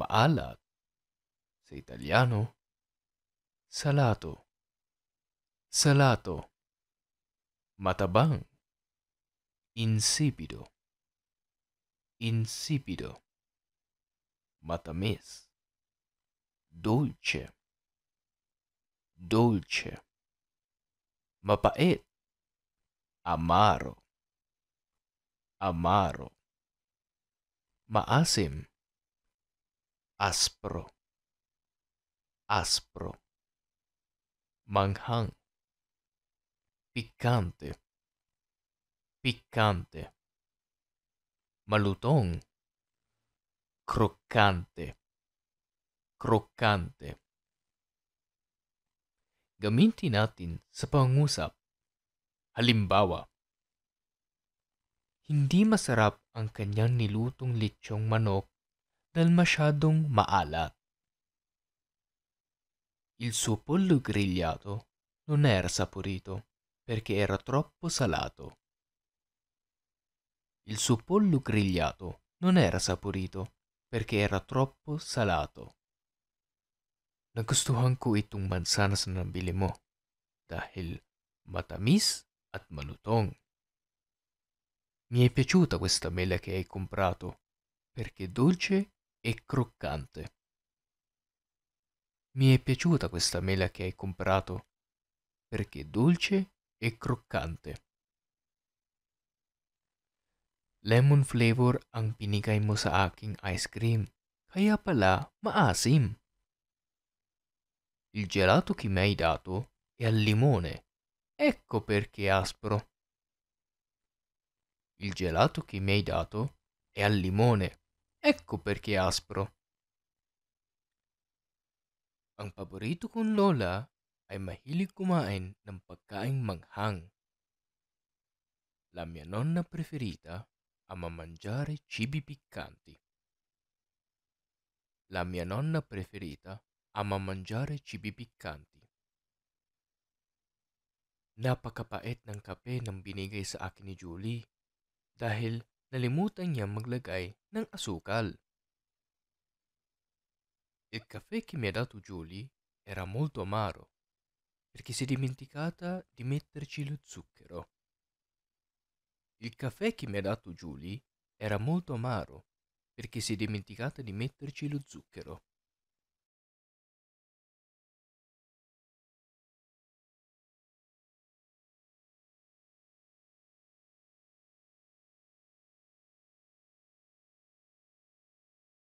maalat, sa Italiano, salato, salato, matabang, insipido, insipido, matamis, dolce, dolce, mapait, amaro, amaro, maasim, aspro, aspro, manghang, picante, picante, malutong, croccante, croccante. Gamitin natin sa pangusap. Halimbawa, hindi masarap ang kanyang nilutong lechong manok dahil masyadong maalat. Il suo pollo grigliato non era saporito perché era troppo salato. Il suo pollo grigliato non era saporito perché era troppo salato. Nagustuhan ko itong mansanas na nabili mo dahil matamis at malutong. Mi è piaciuta questa mela che hai comprato perché è dolce e croccante. Mi è piaciuta questa mela che hai comprato perché è dolce e croccante. Lemon flavor ang binigay mo sa aking ice cream, kaya pala maasim. Il gelato che mi hai dato è al limone, ecco perché è aspro. Il gelato che mi hai dato è al limone, ecco perché è aspro. Ang paborito kong lola ay mahilig kumain ng pagkaing manghang. La mia nonna preferita ama mangiare cibi piccanti. La mia nonna preferita ama mangiare cibi piccanti. Napakapait ng kape ng binigay sa akin ni Julie dahil nalimutan niya maglagay ng asukal. Il caffè che mi ha dato Julie era molto amaro perché si è dimenticata di metterci lo zucchero. Il caffè che mi ha dato Julie era molto amaro perché si è dimenticata di metterci lo zucchero.